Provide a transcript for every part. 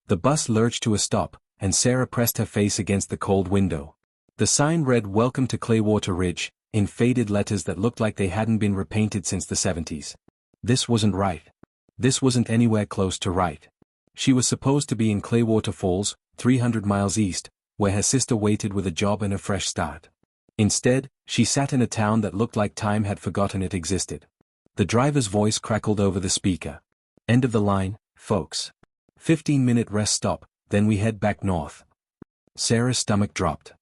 The bus lurched to a stop, and Sarah pressed her face against the cold window. The sign read "Welcome to Clearwater Ridge," in faded letters that looked like they hadn't been repainted since the 70s. This wasn't right. This wasn't anywhere close to right. She was supposed to be in Clearwater Falls, 300 miles east, where her sister waited with a job and a fresh start. Instead, she sat in a town that looked like time had forgotten it existed. The driver's voice crackled over the speaker. "End of the line, folks. 15-minute rest stop, then we head back north." Sarah's stomach dropped.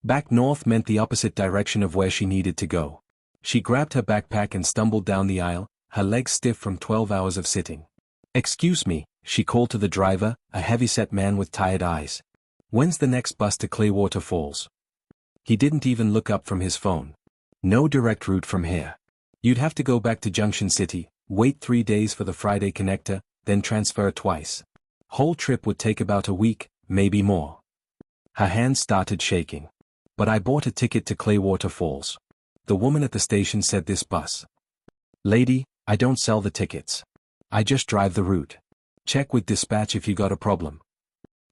Back north meant the opposite direction of where she needed to go. She grabbed her backpack and stumbled down the aisle, her legs stiff from 12 hours of sitting. "Excuse me," she called to the driver, a heavy-set man with tired eyes. "When's the next bus to Clearwater Falls?" He didn't even look up from his phone. "No direct route from here. You'd have to go back to Junction City, wait 3 days for the Friday connector, then transfer twice. Whole trip would take about a week, maybe more." Her hands started shaking. "But I bought a ticket to Clearwater Falls. The woman at the station said this bus." "Lady, I don't sell the tickets. I just drive the route. Check with dispatch if you got a problem."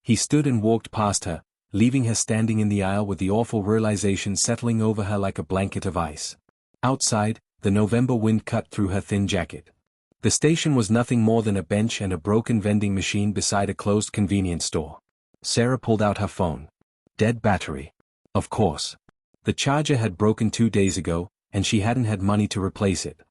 He stood and walked past her, leaving her standing in the aisle with the awful realization settling over her like a blanket of ice. Outside, the November wind cut through her thin jacket. The station was nothing more than a bench and a broken vending machine beside a closed convenience store. Sarah pulled out her phone. Dead battery. Of course. The charger had broken 2 days ago, and she hadn't had money to replace it.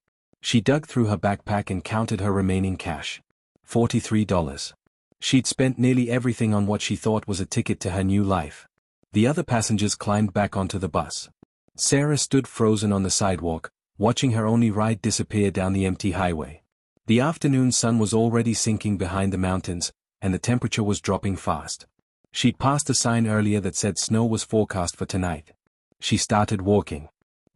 She dug through her backpack and counted her remaining cash. $43. She'd spent nearly everything on what she thought was a ticket to her new life. The other passengers climbed back onto the bus. Sarah stood frozen on the sidewalk, watching her only ride disappear down the empty highway. The afternoon sun was already sinking behind the mountains, and the temperature was dropping fast. She'd passed a sign earlier that said snow was forecast for tonight. She started walking.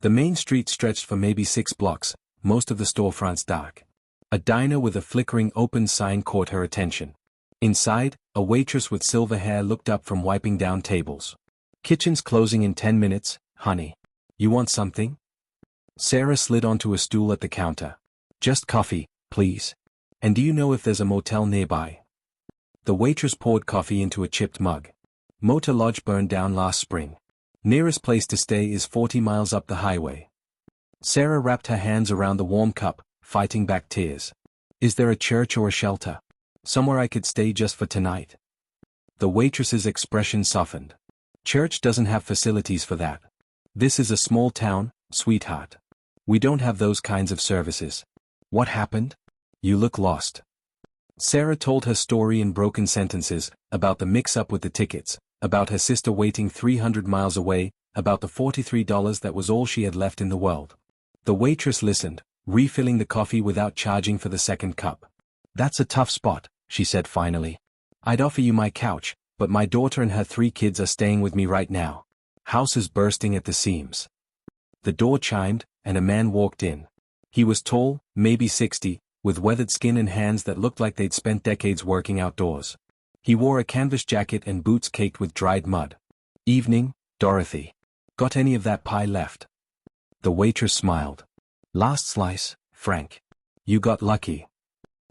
The main street stretched for maybe 6 blocks, most of the storefronts dark. A diner with a flickering open sign caught her attention. Inside, a waitress with silver hair looked up from wiping down tables. "Kitchen's closing in 10 minutes, honey. You want something?" Sarah slid onto a stool at the counter. "Just coffee, please. And do you know if there's a motel nearby?" The waitress poured coffee into a chipped mug. "Motor Lodge burned down last spring. Nearest place to stay is 40 miles up the highway." Sarah wrapped her hands around the warm cup, fighting back tears. "Is there a church or a shelter? Somewhere I could stay just for tonight?" The waitress's expression softened. "Church doesn't have facilities for that. This is a small town, sweetheart. We don't have those kinds of services. What happened? You look lost." Sarah told her story in broken sentences, about the mix-up with the tickets, about her sister waiting 300 miles away, about the $43 that was all she had left in the world. The waitress listened, refilling the coffee without charging for the second cup. "That's a tough spot," she said finally. "I'd offer you my couch, but my daughter and her 3 kids are staying with me right now. House is bursting at the seams." The door chimed, and a man walked in. He was tall, maybe 60, with weathered skin and hands that looked like they'd spent decades working outdoors. He wore a canvas jacket and boots caked with dried mud. "Evening, Dorothy. Got any of that pie left?" The waitress smiled. "Last slice, Frank. You got lucky."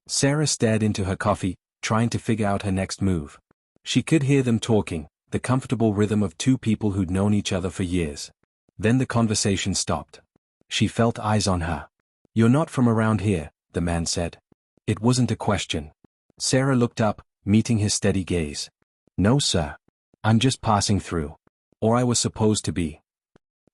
Sarah stared into her coffee, trying to figure out her next move. She could hear them talking, the comfortable rhythm of 2 people who'd known each other for years. Then the conversation stopped. She felt eyes on her. "You're not from around here," the man said. It wasn't a question. Sarah looked up, meeting his steady gaze. "No, sir. I'm just passing through. Or I was supposed to be."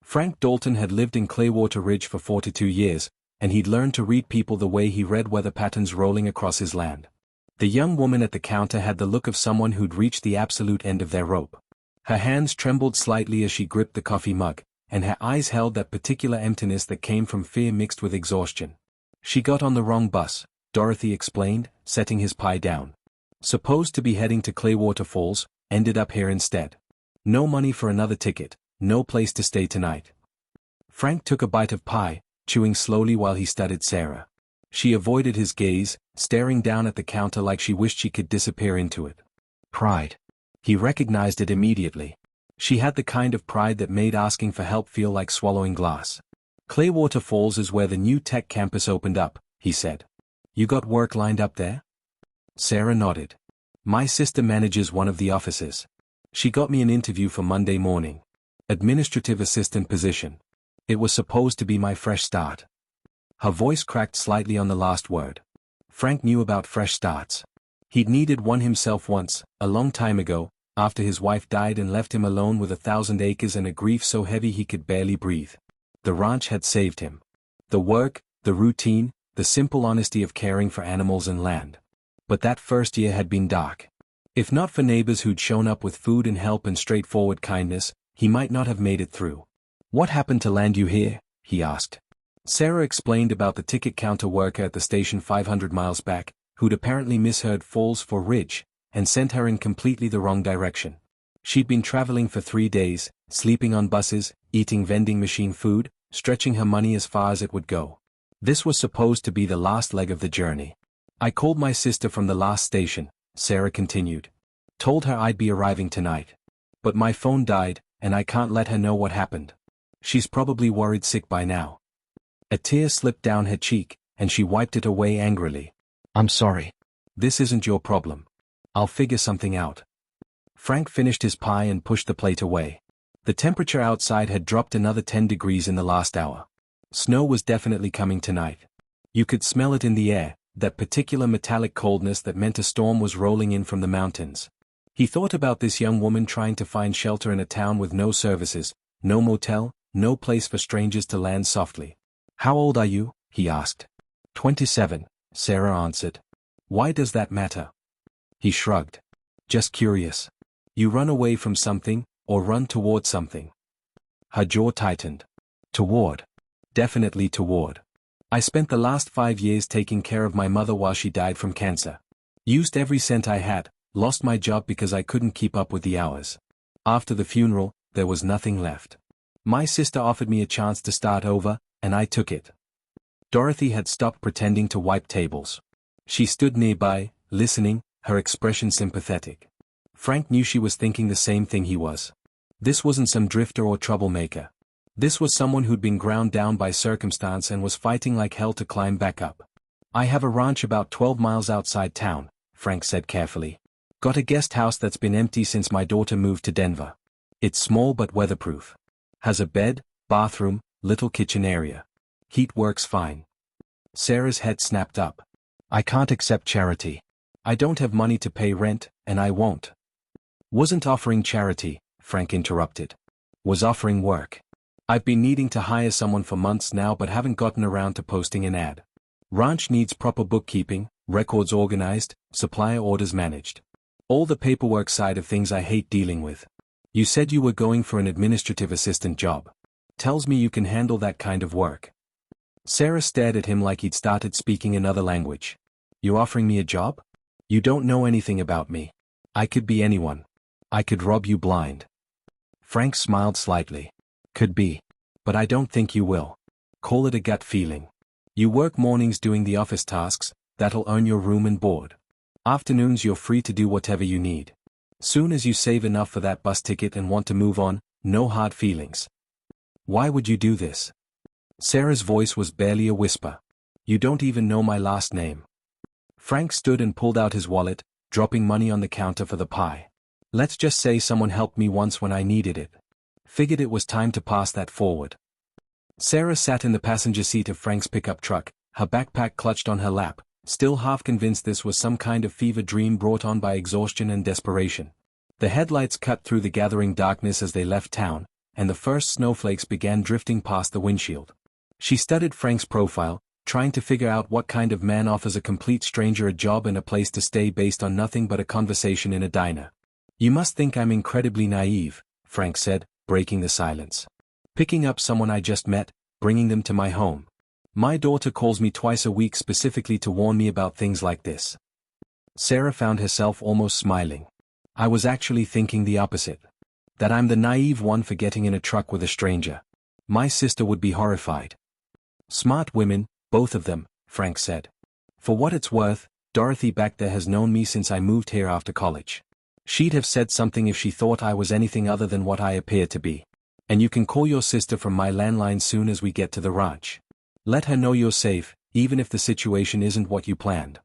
Frank Dalton had lived in Clearwater Ridge for 42 years, and he'd learned to read people the way he read weather patterns rolling across his land. The young woman at the counter had the look of someone who'd reached the absolute end of their rope. Her hands trembled slightly as she gripped the coffee mug, and her eyes held that particular emptiness that came from fear mixed with exhaustion. "She got on the wrong bus," Dorothy explained, setting his pie down. "Supposed to be heading to Clearwater Falls, ended up here instead. No money for another ticket, no place to stay tonight." Frank took a bite of pie, chewing slowly while he studied Sarah. She avoided his gaze, staring down at the counter like she wished she could disappear into it. Pride. He recognized it immediately. She had the kind of pride that made asking for help feel like swallowing glass. "Clearwater Falls is where the new tech campus opened up," he said. "You got work lined up there?" Sarah nodded. My sister manages one of the offices. She got me an interview for Monday morning. Administrative assistant position. It was supposed to be my fresh start. Her voice cracked slightly on the last word. Frank knew about fresh starts. He'd needed one himself once, a long time ago, after his wife died and left him alone with 1,000 acres and a grief so heavy he could barely breathe. The ranch had saved him. The work, the routine, the simple honesty of caring for animals and land. But that first year had been dark. If not for neighbors who'd shown up with food and help and straightforward kindness, he might not have made it through. What happened to land you here? He asked. Sarah explained about the ticket counter worker at the station 500 miles back, who'd apparently misheard Falls for Ridge, and sent her in completely the wrong direction. She'd been traveling for 3 days, sleeping on buses, eating vending machine food, stretching her money as far as it would go. This was supposed to be the last leg of the journey. I called my sister from the last station, Sarah continued. Told her I'd be arriving tonight. But my phone died, and I can't let her know what happened. She's probably worried sick by now. A tear slipped down her cheek, and she wiped it away angrily. I'm sorry. This isn't your problem. I'll figure something out. Frank finished his pie and pushed the plate away. The temperature outside had dropped another 10 degrees in the last hour. Snow was definitely coming tonight. You could smell it in the air, that particular metallic coldness that meant a storm was rolling in from the mountains. He thought about this young woman trying to find shelter in a town with no services, no motel, no place for strangers to land softly. How old are you? He asked. 27, Sarah answered. Why does that matter? He shrugged. Just curious. You run away from something, or run toward something? Her jaw tightened. Toward. Definitely toward. I spent the last 5 years taking care of my mother while she died from cancer. Used every cent I had, lost my job because I couldn't keep up with the hours. After the funeral, there was nothing left. My sister offered me a chance to start over, and I took it. Dorothy had stopped pretending to wipe tables. She stood nearby, listening, her expression sympathetic. Frank knew she was thinking the same thing he was. This wasn't some drifter or troublemaker. This was someone who'd been ground down by circumstance and was fighting like hell to climb back up. I have a ranch about 12 miles outside town, Frank said carefully. Got a guest house that's been empty since my daughter moved to Denver. It's small but weatherproof. Has a bed, bathroom, little kitchen area. Heat works fine. Sarah's head snapped up. I can't accept charity. I don't have money to pay rent, and I won't. Wasn't offering charity, Frank interrupted. Was offering work. I've been needing to hire someone for months now but haven't gotten around to posting an ad. Ranch needs proper bookkeeping, records organized, supplier orders managed. All the paperwork side of things I hate dealing with. You said you were going for an administrative assistant job. Tells me you can handle that kind of work. Sarah stared at him like he'd started speaking another language. You offering me a job? You don't know anything about me. I could be anyone. I could rob you blind. Frank smiled slightly. Could be. But I don't think you will. Call it a gut feeling. You work mornings doing the office tasks, that'll earn your room and board. Afternoons you're free to do whatever you need. Soon as you save enough for that bus ticket and want to move on, no hard feelings. Why would you do this? Sarah's voice was barely a whisper. You don't even know my last name. Frank stood and pulled out his wallet, dropping money on the counter for the pie. Let's just say someone helped me once when I needed it. Figured it was time to pass that forward. Sarah sat in the passenger seat of Frank's pickup truck, her backpack clutched on her lap, still half convinced this was some kind of fever dream brought on by exhaustion and desperation. The headlights cut through the gathering darkness as they left town, and the first snowflakes began drifting past the windshield. She studied Frank's profile, trying to figure out what kind of man offers a complete stranger a job and a place to stay based on nothing but a conversation in a diner. You must think I'm incredibly naive, Frank said, breaking the silence. Picking up someone I just met, bringing them to my home. My daughter calls me twice a week specifically to warn me about things like this. Sarah found herself almost smiling. I was actually thinking the opposite. That I'm the naive one for getting in a truck with a stranger. My sister would be horrified. Smart women, both of them, Frank said. For what it's worth, Dorothy back there has known me since I moved here after college. She'd have said something if she thought I was anything other than what I appear to be. And you can call your sister from my landline soon as we get to the ranch. Let her know you're safe, even if the situation isn't what you planned.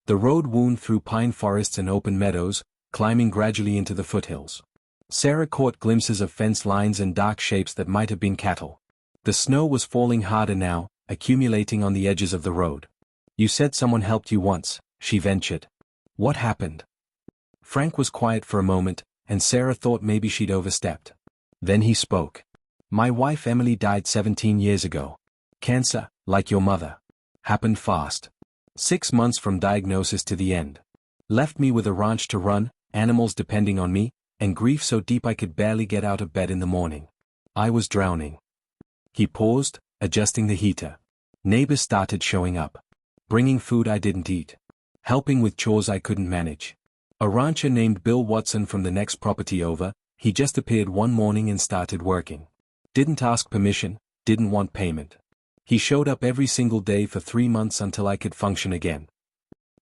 The road wound through pine forests and open meadows, climbing gradually into the foothills. Sarah caught glimpses of fence lines and dark shapes that might have been cattle. The snow was falling harder now, accumulating on the edges of the road. "You said someone helped you once," she ventured. "What happened?" Frank was quiet for a moment, and Sarah thought maybe she'd overstepped. Then he spoke. "My wife Emily died 17 years ago. Cancer, like your mother. Happened fast. 6 months from diagnosis to the end. Left me with a ranch to run, animals depending on me, and grief so deep I could barely get out of bed in the morning. I was drowning." He paused, adjusting the heater. "Neighbors started showing up. Bringing food I didn't eat. Helping with chores I couldn't manage. A rancher named Bill Watson from the next property over, he just appeared one morning and started working. Didn't ask permission, didn't want payment. He showed up every single day for 3 months until I could function again."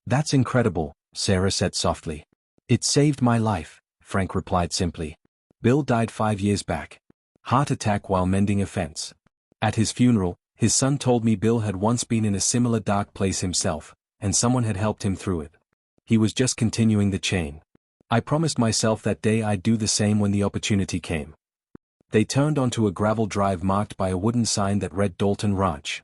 "That's incredible," Sarah said softly. "It saved my life," Frank replied simply. "Bill died 5 years back. Heart attack while mending a fence. At his funeral, his son told me Bill had once been in a similar dark place himself, and someone had helped him through it. He was just continuing the chain. I promised myself that day I'd do the same when the opportunity came." They turned onto a gravel drive marked by a wooden sign that read Dalton Ranch.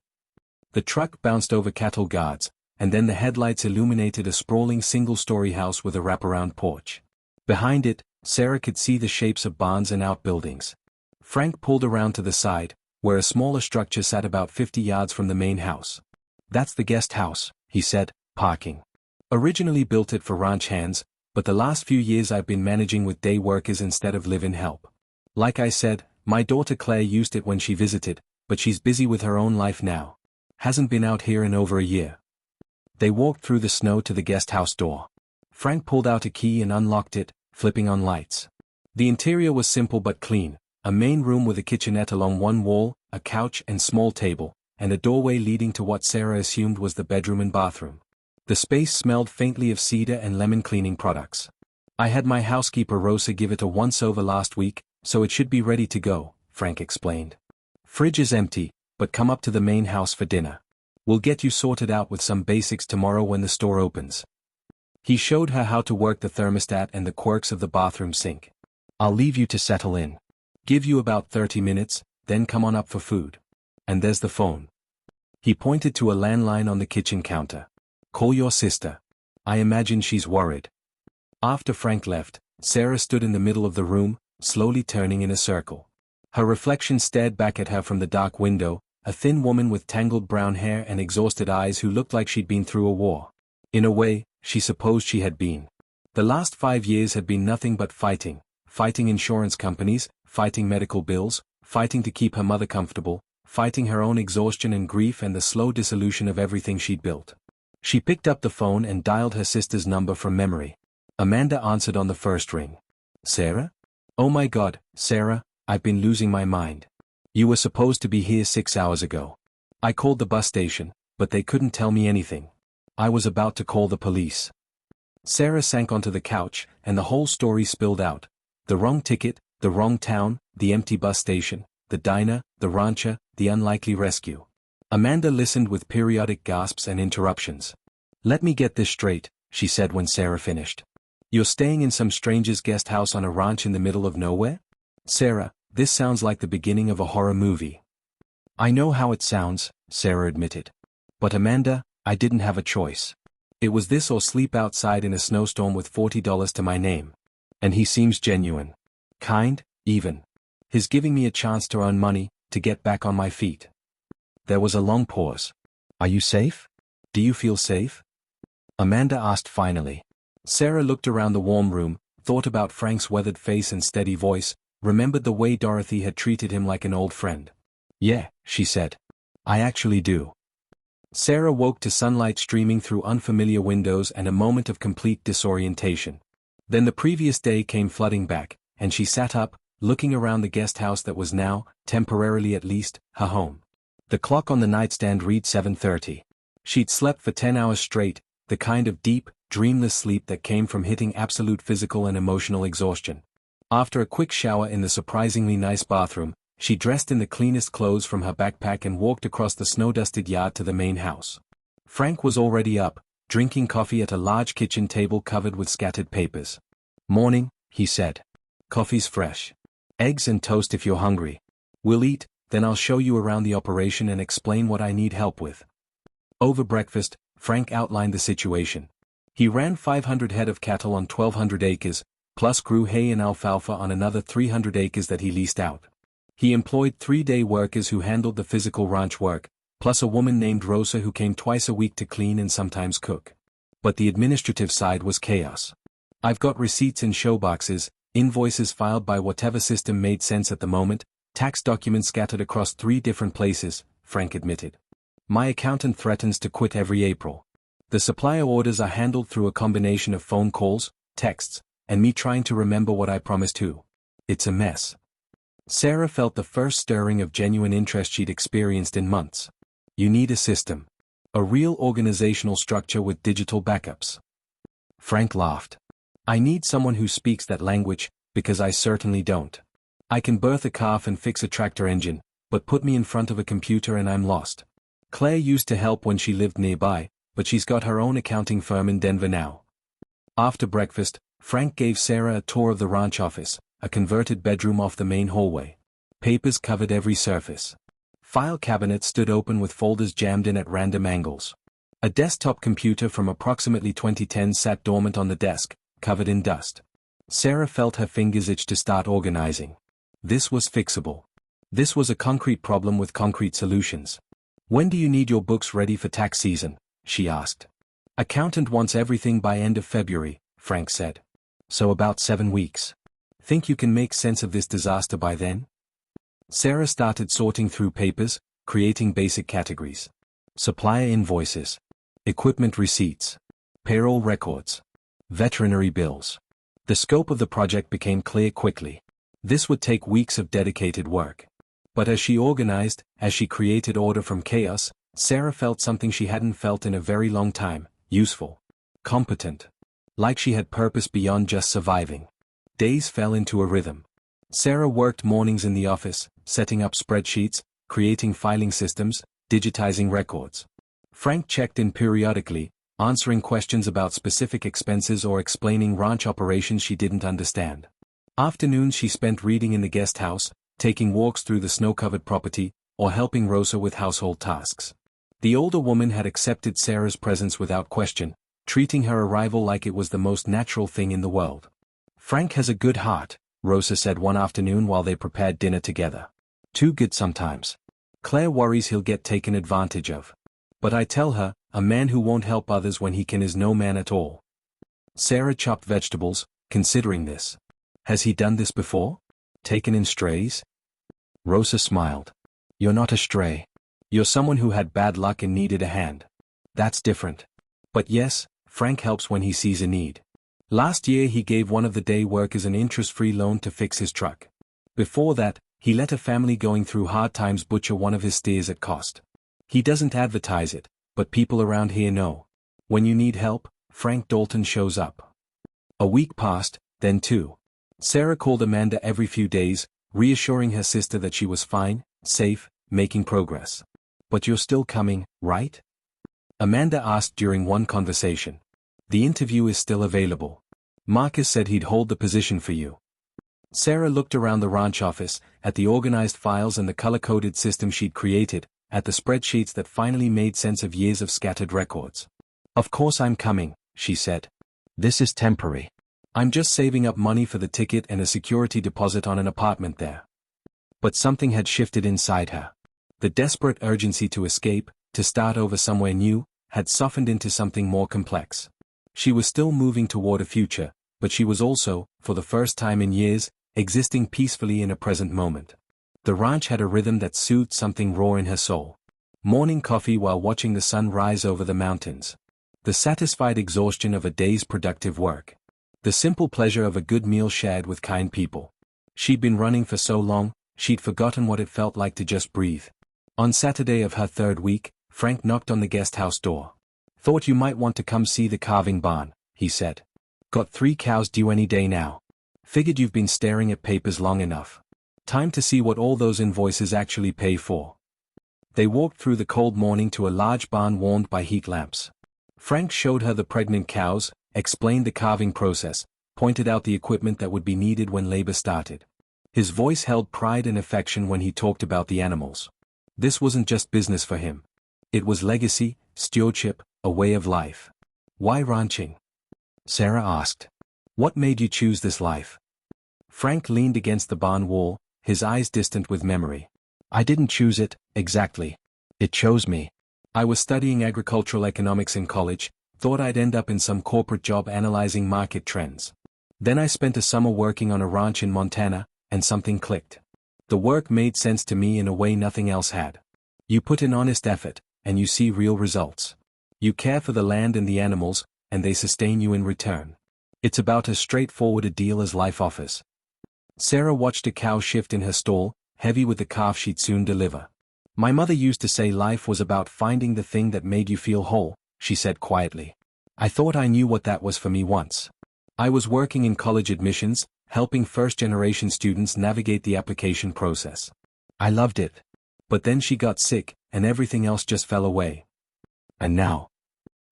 The truck bounced over cattle guards, and then the headlights illuminated a sprawling single-story house with a wraparound porch. Behind it, Sarah could see the shapes of barns and outbuildings. Frank pulled around to the side, where a smaller structure sat about 50 yards from the main house. "That's the guest house," he said, parking. "Originally built it for ranch hands, but the last few years I've been managing with day workers instead of live-in help. Like I said, my daughter Claire used it when she visited, but she's busy with her own life now. Hasn't been out here in over a year." They walked through the snow to the guest house door. Frank pulled out a key and unlocked it, flipping on lights. The interior was simple but clean, a main room with a kitchenette along one wall, a couch and small table, and a doorway leading to what Sarah assumed was the bedroom and bathroom. The space smelled faintly of cedar and lemon cleaning products. "I had my housekeeper Rosa give it a once-over last week, so it should be ready to go," Frank explained. "Fridge is empty, but come up to the main house for dinner. We'll get you sorted out with some basics tomorrow when the store opens." He showed her how to work the thermostat and the quirks of the bathroom sink. "I'll leave you to settle in. Give you about 30 minutes, then come on up for food. And there's the phone." He pointed to a landline on the kitchen counter. "Call your sister. I imagine she's worried." After Frank left, Sarah stood in the middle of the room, slowly turning in a circle. Her reflection stared back at her from the dark window, a thin woman with tangled brown hair and exhausted eyes who looked like she'd been through a war. In a way, she supposed she had been. The last 5 years had been nothing but fighting insurance companies, fighting medical bills, fighting to keep her mother comfortable, fighting her own exhaustion and grief and the slow dissolution of everything she'd built. She picked up the phone and dialed her sister's number from memory. Amanda answered on the first ring. "Sarah? Oh my God, Sarah, I've been losing my mind. You were supposed to be here 6 hours ago. I called the bus station, but they couldn't tell me anything. I was about to call the police." Sarah sank onto the couch, and the whole story spilled out. The wrong ticket, the wrong town, the empty bus station, the diner, the rancher, the unlikely rescue. Amanda listened with periodic gasps and interruptions. "Let me get this straight," she said when Sarah finished. "You're staying in some stranger's guest house on a ranch in the middle of nowhere? Sarah, this sounds like the beginning of a horror movie." "I know how it sounds," Sarah admitted. "But Amanda, I didn't have a choice. It was this or sleep outside in a snowstorm with $40 to my name. And he seems genuine. Kind, even. He's giving me a chance to earn money, to get back on my feet." There was a long pause. "Are you safe? Do you feel safe?" Amanda asked finally. Sarah looked around the warm room, thought about Frank's weathered face and steady voice, remembered the way Dorothy had treated him like an old friend. "Yeah," she said. "I actually do." Sarah woke to sunlight streaming through unfamiliar windows and a moment of complete disorientation. Then the previous day came flooding back, and she sat up, looking around the guest house that was now, temporarily at least, her home. The clock on the nightstand read 7:30. She'd slept for 10 hours straight, the kind of deep, dreamless sleep that came from hitting absolute physical and emotional exhaustion. After a quick shower in the surprisingly nice bathroom, she dressed in the cleanest clothes from her backpack and walked across the snow-dusted yard to the main house. Frank was already up, drinking coffee at a large kitchen table covered with scattered papers. "Morning," he said. "Coffee's fresh. Eggs and toast if you're hungry. We'll eat, then I'll show you around the operation and explain what I need help with." Over breakfast, Frank outlined the situation. He ran 500 head of cattle on 1,200 acres, plus grew hay and alfalfa on another 300 acres that he leased out. He employed 3-day workers who handled the physical ranch work, plus a woman named Rosa who came twice a week to clean and sometimes cook. But the administrative side was chaos. "I've got receipts in showboxes, invoices filed by whatever system made sense at the moment, tax documents scattered across 3 different places," Frank admitted. "My accountant threatens to quit every April. The supplier orders are handled through a combination of phone calls, texts, and me trying to remember what I promised to. It's a mess." Sarah felt the first stirring of genuine interest she'd experienced in months. "You need a system. A real organizational structure with digital backups." Frank laughed. "I need someone who speaks that language, because I certainly don't. I can birth a calf and fix a tractor engine, but put me in front of a computer and I'm lost." Claire used to help when she lived nearby, but she's got her own accounting firm in Denver now. After breakfast, Frank gave Sarah a tour of the ranch office, a converted bedroom off the main hallway. Papers covered every surface. File cabinets stood open with folders jammed in at random angles. A desktop computer from approximately 2010 sat dormant on the desk, covered in dust. Sarah felt her fingers itch to start organizing. This was fixable. This was a concrete problem with concrete solutions. "When do you need your books ready for tax season?" she asked. "Accountant wants everything by end of February," Frank said. "So about 7 weeks. Think you can make sense of this disaster by then?" Sarah started sorting through papers, creating basic categories. Supplier invoices. Equipment receipts. Payroll records. Veterinary bills. The scope of the project became clear quickly. This would take weeks of dedicated work. But as she organized, as she created order from chaos, Sarah felt something she hadn't felt in a very long time: useful. Competent. Like she had purpose beyond just surviving. Days fell into a rhythm. Sarah worked mornings in the office, setting up spreadsheets, creating filing systems, digitizing records. Frank checked in periodically, answering questions about specific expenses or explaining ranch operations she didn't understand. Afternoons she spent reading in the guest house, taking walks through the snow-covered property, or helping Rosa with household tasks. The older woman had accepted Sarah's presence without question, treating her arrival like it was the most natural thing in the world. "Frank has a good heart," Rosa said one afternoon while they prepared dinner together. "Too good sometimes. Claire worries he'll get taken advantage of. But I tell her, a man who won't help others when he can is no man at all." Sarah chopped vegetables, considering this. "Has he done this before? Taken in strays?" Rosa smiled. "You're not a stray. You're someone who had bad luck and needed a hand. That's different. But yes, Frank helps when he sees a need. Last year he gave one of the day workers an interest-free loan to fix his truck. Before that, he let a family going through hard times butcher one of his steers at cost. He doesn't advertise it, but people around here know. When you need help, Frank Dalton shows up." A week passed, then 2. Sarah called Amanda every few days, reassuring her sister that she was fine, safe, making progress. "But you're still coming, right?" Amanda asked during one conversation. "The interview is still available. Marcus said he'd hold the position for you." Sarah looked around the ranch office, at the organized files and the color-coded system she'd created, at the spreadsheets that finally made sense of years of scattered records. "Of course I'm coming," she said. "This is temporary. I'm just saving up money for the ticket and a security deposit on an apartment there." But something had shifted inside her. The desperate urgency to escape, to start over somewhere new, had softened into something more complex. She was still moving toward a future, but she was also, for the first time in years, existing peacefully in a present moment. The ranch had a rhythm that soothed something raw in her soul. Morning coffee while watching the sun rise over the mountains. The satisfied exhaustion of a day's productive work. The simple pleasure of a good meal shared with kind people. She'd been running for so long, she'd forgotten what it felt like to just breathe. On Saturday of her 3rd week, Frank knocked on the guest house door. "Thought you might want to come see the calving barn," he said. "Got 3 cows due any day now. Figured you've been staring at papers long enough. Time to see what all those invoices actually pay for." They walked through the cold morning to a large barn warmed by heat lamps. Frank showed her the pregnant cows, explained the calving process, pointed out the equipment that would be needed when labor started. His voice held pride and affection when he talked about the animals. This wasn't just business for him. It was legacy, stewardship, a way of life. Why ranching? Sarah asked. What made you choose this life? Frank leaned against the barn wall, his eyes distant with memory. I didn't choose it, exactly. It chose me. I was studying agricultural economics in college, thought I'd end up in some corporate job analyzing market trends. Then I spent a summer working on a ranch in Montana, and something clicked. The work made sense to me in a way nothing else had. You put in honest effort, and you see real results. You care for the land and the animals, and they sustain you in return. It's about as straightforward a deal as life offers. Sarah watched a cow shift in her stall, heavy with the calf she'd soon deliver. My mother used to say life was about finding the thing that made you feel whole, she said quietly. I thought I knew what that was for me once. I was working in college admissions, helping first-generation students navigate the application process. I loved it. But then she got sick, and everything else just fell away. And now?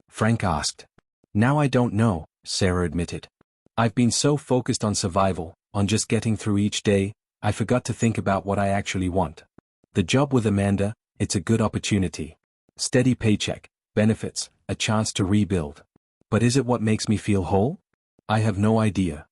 Frank asked. Now I don't know, Sarah admitted. I've been so focused on survival, on just getting through each day, I forgot to think about what I actually want. The job with Amanda, it's a good opportunity. Steady paycheck, benefits, a chance to rebuild. But is it what makes me feel whole? I have no idea.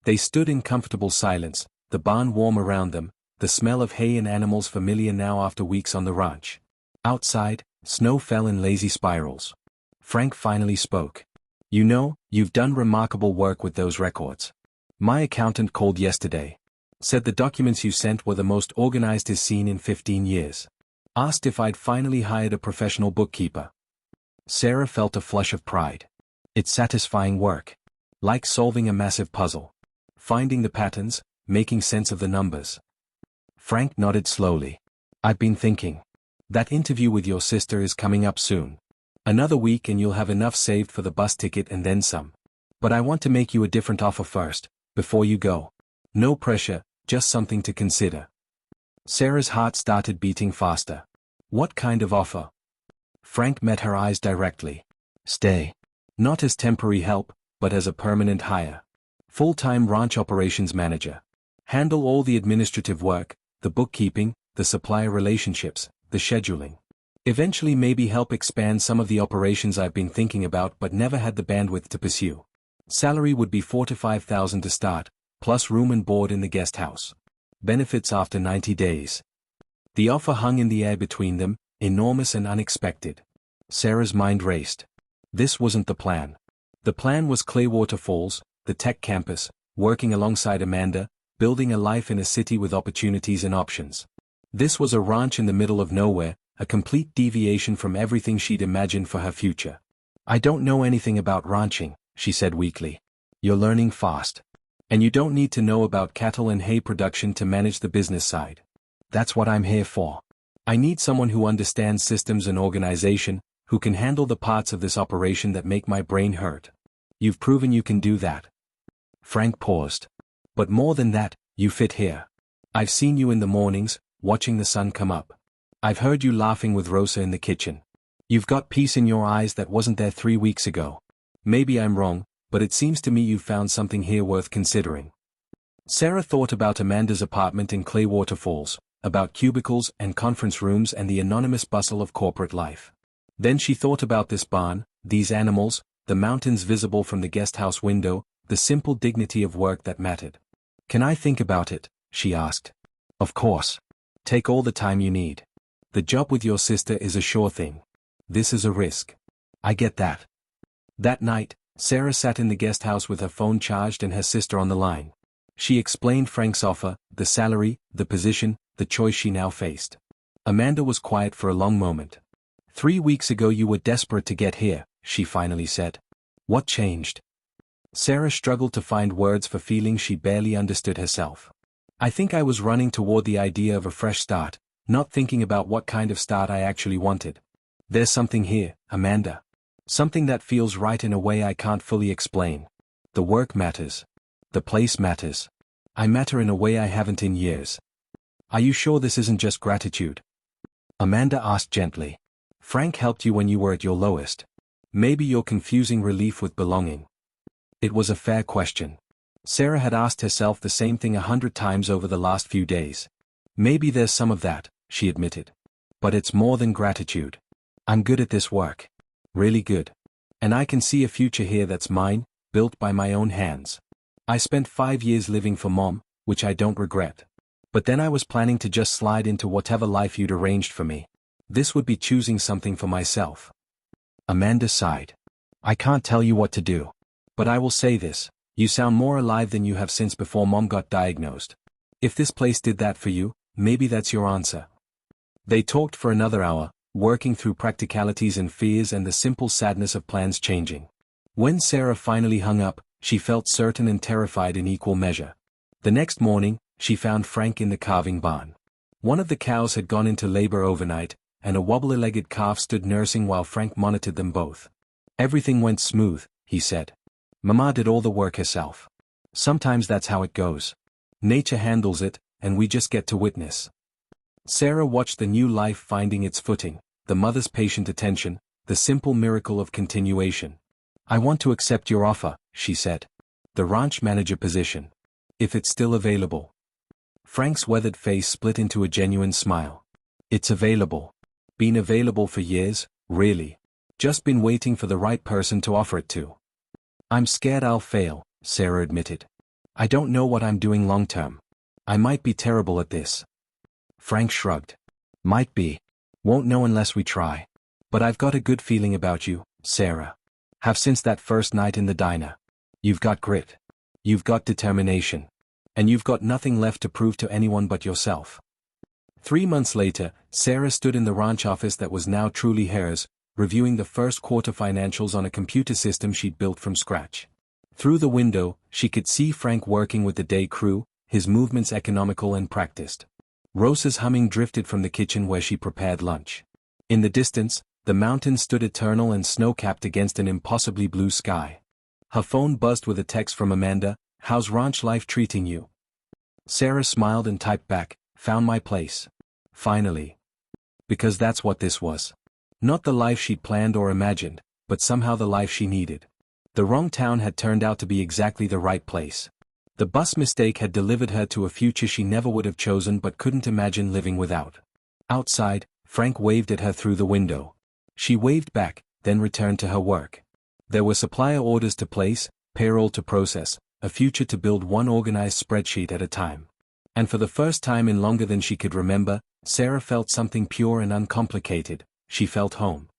They stood in comfortable silence, the barn warm around them, the smell of hay and animals familiar now after weeks on the ranch. Outside, snow fell in lazy spirals. Frank finally spoke. You know, you've done remarkable work with those records. My accountant called yesterday. Said the documents you sent were the most organized he's seen in 15 years. Asked if I'd finally hired a professional bookkeeper. Sarah felt a flush of pride. It's satisfying work. Like solving a massive puzzle. Finding the patterns, making sense of the numbers. Frank nodded slowly. I've been thinking. That interview with your sister is coming up soon. Another week and you'll have enough saved for the bus ticket and then some. But I want to make you a different offer first, before you go. No pressure, just something to consider. Sarah's heart started beating faster. What kind of offer? Frank met her eyes directly. Stay. Not as temporary help, but as a permanent hire. Full-time ranch operations manager. Handle all the administrative work, the bookkeeping, the supplier relationships, the scheduling. Eventually maybe help expand some of the operations I've been thinking about but never had the bandwidth to pursue. Salary would be $4,000 to $5,000 to start, plus room and board in the guest house. Benefits after 90 days. The offer hung in the air between them, enormous and unexpected. Sarah's mind raced. This wasn't the plan. The plan was Clearwater Falls, the tech campus, working alongside Amanda, building a life in a city with opportunities and options. This was a ranch in the middle of nowhere, a complete deviation from everything she'd imagined for her future. I don't know anything about ranching, she said weakly. You're learning fast. And you don't need to know about cattle and hay production to manage the business side. That's what I'm here for. I need someone who understands systems and organization, who can handle the parts of this operation that make my brain hurt. You've proven you can do that. Frank paused. But more than that, you fit here. I've seen you in the mornings, watching the sun come up. I've heard you laughing with Rosa in the kitchen. You've got peace in your eyes that wasn't there 3 weeks ago. Maybe I'm wrong, but it seems to me you've found something here worth considering. Sarah thought about Amanda's apartment in Clearwater Falls, about cubicles and conference rooms and the anonymous bustle of corporate life. Then she thought about this barn, these animals, the mountains visible from the guest house window, the simple dignity of work that mattered. Can I think about it? She asked. Of course. Take all the time you need. The job with your sister is a sure thing. This is a risk. I get that. That night, Sarah sat in the guest house with her phone charged and her sister on the line. She explained Frank's offer, the salary, the position, the choice she now faced. Amanda was quiet for a long moment. 3 weeks ago you were desperate to get here, she finally said. What changed? Sarah struggled to find words for feelings she barely understood herself. I think I was running toward the idea of a fresh start, not thinking about what kind of start I actually wanted. There's something here, Amanda. Something that feels right in a way I can't fully explain. The work matters. The place matters. I matter in a way I haven't in years. Are you sure this isn't just gratitude? Amanda asked gently. Frank helped you when you were at your lowest. Maybe you're confusing relief with belonging. It was a fair question. Sarah had asked herself the same thing 100 times over the last few days. Maybe there's some of that, she admitted. But it's more than gratitude. I'm good at this work. Really good. And I can see a future here that's mine, built by my own hands. I spent 5 years living for Mom, which I don't regret. But then I was planning to just slide into whatever life you'd arranged for me. This would be choosing something for myself. Amanda sighed. I can't tell you what to do. But I will say this, you sound more alive than you have since before Mom got diagnosed. If this place did that for you, maybe that's your answer. They talked for another hour, working through practicalities and fears and the simple sadness of plans changing. When Sarah finally hung up, she felt certain and terrified in equal measure. The next morning, she found Frank in the calving barn. One of the cows had gone into labor overnight, and a wobbly-legged calf stood nursing while Frank monitored them both. Everything went smooth, he said. Mama did all the work herself. Sometimes that's how it goes. Nature handles it, and we just get to witness. Sarah watched the new life finding its footing, the mother's patient attention, the simple miracle of continuation. I want to accept your offer, she said. The ranch manager position. If it's still available. Frank's weathered face split into a genuine smile. It's available. Been available for years, really. Just been waiting for the right person to offer it to. I'm scared I'll fail, Sarah admitted. I don't know what I'm doing long term. I might be terrible at this. Frank shrugged. Might be. Won't know unless we try. But I've got a good feeling about you, Sarah. Have since that first night in the diner. You've got grit. You've got determination. And you've got nothing left to prove to anyone but yourself. 3 months later, Sarah stood in the ranch office that was now truly hers, reviewing the first quarter financials on a computer system she'd built from scratch. Through the window, she could see Frank working with the day crew, his movements economical and practiced. Rosa's humming drifted from the kitchen where she prepared lunch. In the distance, the mountains stood eternal and snow-capped against an impossibly blue sky. Her phone buzzed with a text from Amanda, "How's ranch life treating you?" Sarah smiled and typed back, "Found my place. Finally." Because that's what this was. Not the life she'd planned or imagined, but somehow the life she needed. The wrong town had turned out to be exactly the right place. The bus mistake had delivered her to a future she never would have chosen but couldn't imagine living without. Outside, Frank waved at her through the window. She waved back, then returned to her work. There were supplier orders to place, payroll to process, a future to build one organized spreadsheet at a time. And for the first time in longer than she could remember, Sarah felt something pure and uncomplicated. She felt home.